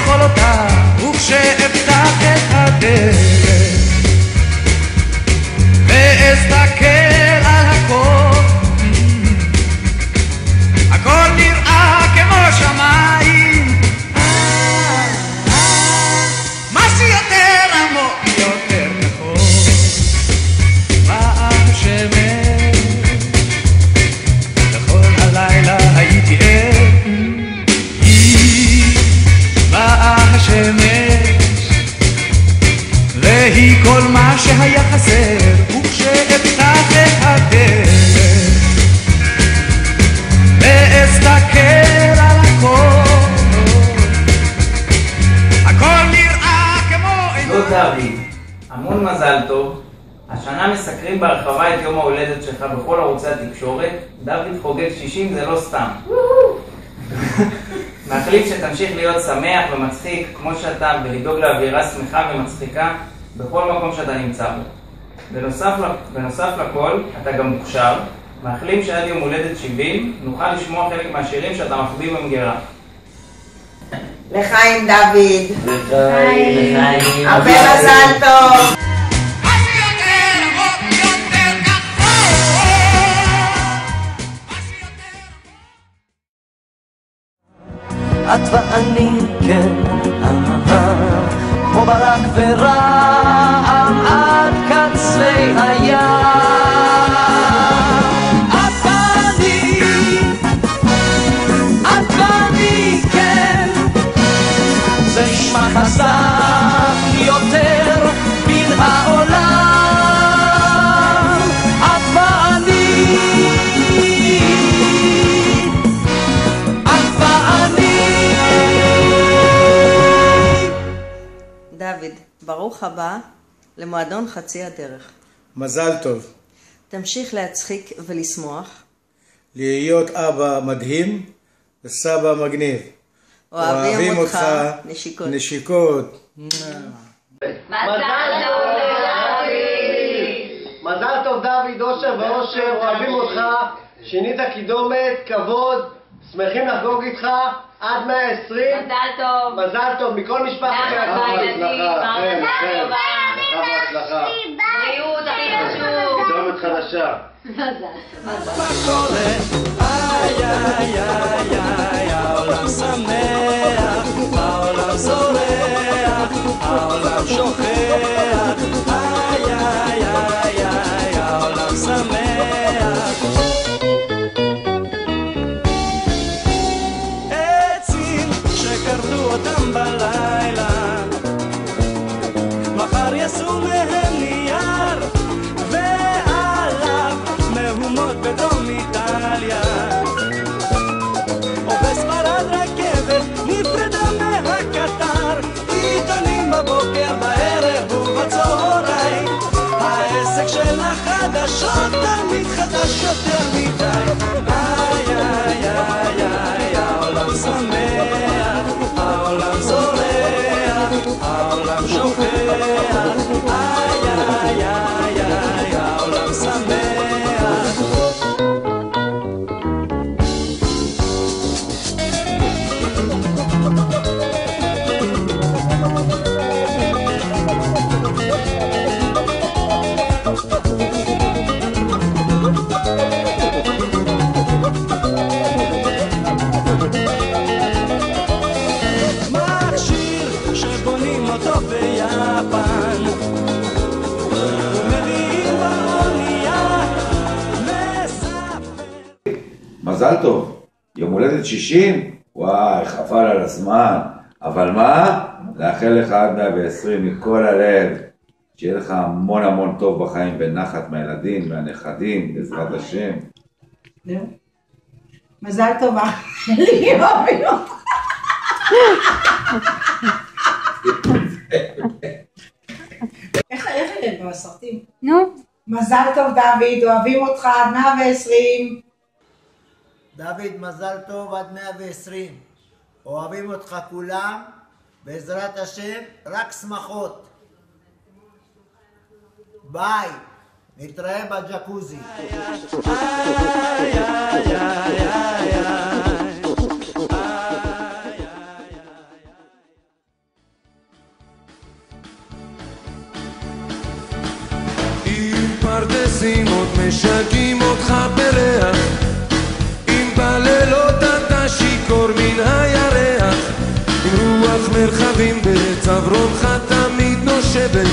יכולותיו, וכשאפתח את הדרך ואסתכל על הכל, הכל נראה כמו שמיים. מה שיותר עמוק יותר נכון, באה השמש, וכל הלילה הייתי ער. באה השמש, והיא כל מה שהיה חסר, וכשאפתח את הדרך ואסתכל על הכל, הכל נראה כמו... לא דוד, המון מזל טוב. השנה מסקרים בהרחבה את יום ההולדת שלך בכל ערוצי התקשורת. דוד חוגג 60, זה לא סתם. מאחלים שתמשיך להיות שמח ומצחיק כמו שאתה, ולדאוג לאווירה שמחה ומצחיקה בכל מקום שאתה נמצא בו. בנוסף לכל, אתה גם מוכשר. מאחלים שעד יום הולדת 70 נוכל לשמוע חלק מהשירים שאתה מחביא במגירה. לחיים דוד. לחיים. הרבה מזל טוב. את ואני, כן, כמו ברק ורעם עד קצרי הים. את ואני, כן, זה נשמע חזק יותר מן העולם. את ואני, דוד, ברוך הבא למועדון חצי הדרך. מזל טוב. תמשיך להצחיק ולשמוח. להיות אבא מדהים וסבא מגניב. אוהבים אותך. נשיקות. נשיקות. מזל טוב דוד, אושר ואושר, אוהבים אותך, שינית קידומת, כבוד, שמחים לחגוג איתך עד 120. מזל טוב. מזל טוב מכל משפחת הצלחה. בריאות הכי חשוב. קידומת חדשה. העולם שמח, העולם זורח, העולם שוכח. העולם שמח. עצים שכרתו אותם בלילה, מחר יעשו מהם נייר, ועליו מהומות בדרום איטליה, או בספרד רכבת נפרדה מהקטר, עיתונים בבוקר בערב ובצהריים, העסק של החדשות תמיד חדש יותר מדי. העולם שמח, העולם זורח, העולם שוכח. העולם שמח. מכשיר שבונים אותו ביפן, ומביאים באונייה לספר. מזל טוב, יום הולדת 60? וואי, חבל על הזמן. אבל מה? לאחל לך עד 120 מכל הלב, שיהיה לך המון המון טוב בחיים ונחת מהילדים והנכדים, בעזרת השם. מזל טוב, לי אוהבים אותך. איך אלה בסרטים? נו. מזל טוב דוד, אוהבים אותך עד 120. דוד, מזל טוב עד 120. אוהבים אותך כולם, בעזרת השם, רק שמחות. ביי, נתראה בג'קוזי. משימות משגעים אותך בריח, אם בלילות אתה שיכור מן הירח, עם רוח מרחבים בצווארך תמיד נושבת,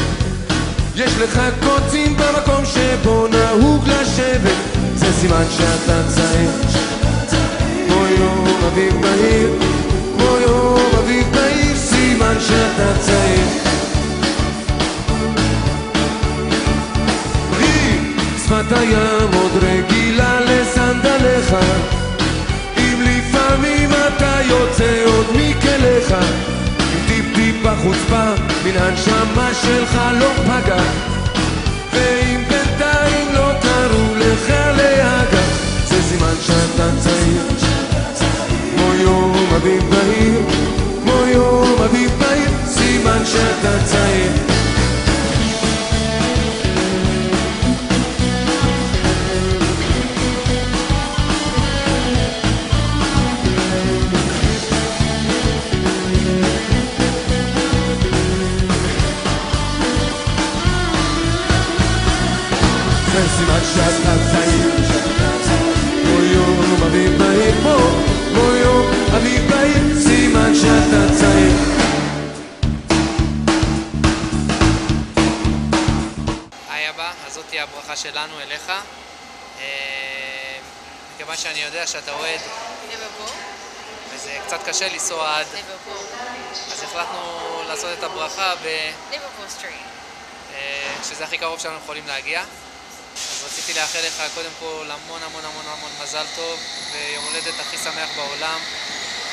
יש לך קוצים במקום שבו נהוג לשבת, זה סימן שאתה צעיר, כמו יום אביב בהיר, כמו יום אביב בהיר, סימן שאתה צעיר. שפת הים עוד רגילה לסנדליך, אם לפעמים אתה יוצא עוד מכליך, אם טיפ-טיפה חוצפה מן הנשמה שלך לא פגע, ואם בינתיים לא קראו לך להגע, זה סימן שאתה צעיר, כמו יום אביב בהיר, כמו יום אביב בהיר, סימן שאתה צעיר. סימן שאתה צעיר, כמו יום אביב בהיר, כמו יום אביב בהיר, סימן שאתה צעיר. היי אבא, אז זאת תהיה הברכה שלנו אליך, מכיוון שאני יודע שאתה אוהד וזה קצת קשה לנסוע עד, אז החלטנו לעשות את הברכה שזה הכי קרוב שאנחנו יכולים להגיע. אז רציתי לאחל לך קודם כל המון המון המון המון מזל טוב ויום הולדת הכי שמח בעולם,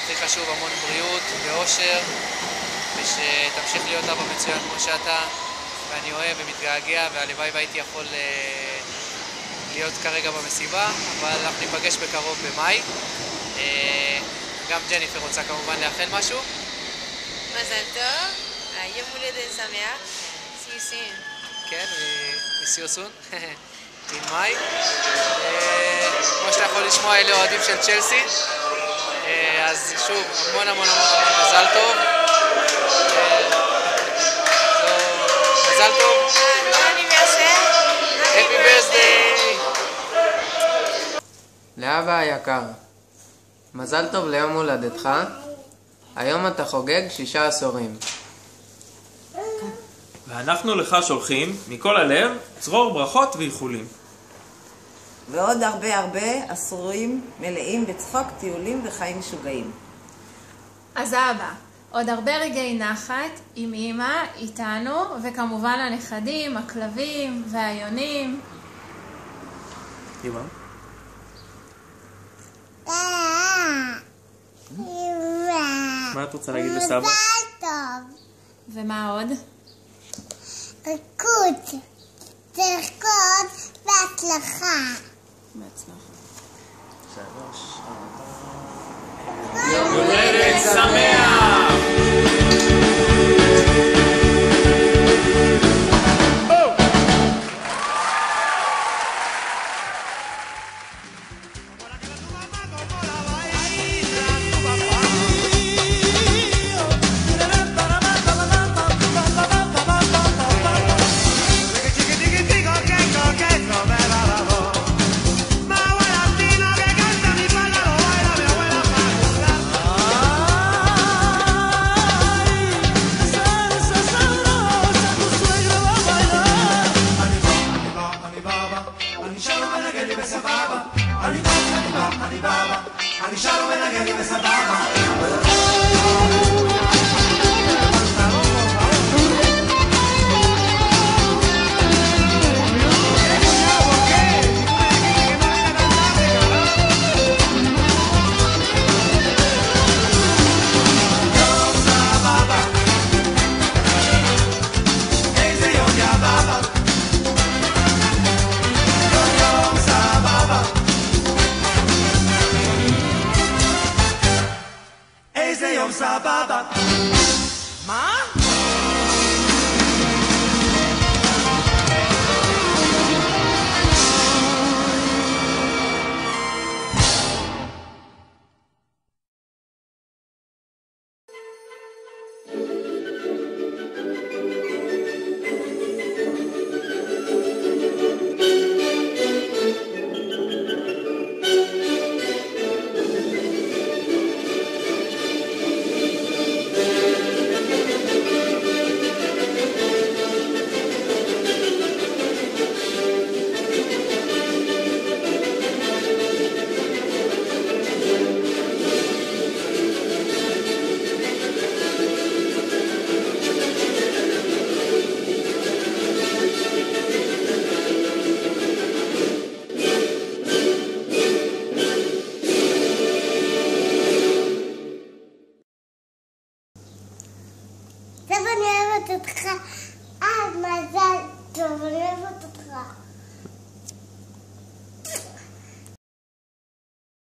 הכי חשוב, המון בריאות ואושר, ושתמשיך להיות אבא מצוין כמו שאתה, ואני אוהב ומתגעגע, והלוואי והייתי יכול להיות כרגע במסיבה, אבל אנחנו ניפגש בקרוב במאי. גם ג'ניפר רוצה כמובן לאחל משהו. מזל טוב, יום הולדת שמח, see you soon. כן, see you soon. מאי. כמו שאתה יכול לשמוע, אלה אוהדים של צ'לסי, אז שוב המון המון המון מזל טוב, מזל טוב, Happy birthday. לאבא היקר, מזל טוב ליום הולדתך, היום אתה חוגג 6 עשורים. ואנחנו לך שולחים מכל הלב צרור ברכות ואיחולים. ועוד הרבה הרבה עשורים מלאים בצחוק, טיולים וחיים משוגעים. אז אבא, עוד הרבה רגעי נחת עם אמא, איתנו, וכמובן הנכדים, הכלבים והיונים. אמא? מה את רוצה להגיד לסבא? מזל טוב. ומה עוד? ריקוד, תרקוד בהצלחה. בהצלחה. 3, 4. יום הולדת שמח! אני שרו מנגן לי בסבבה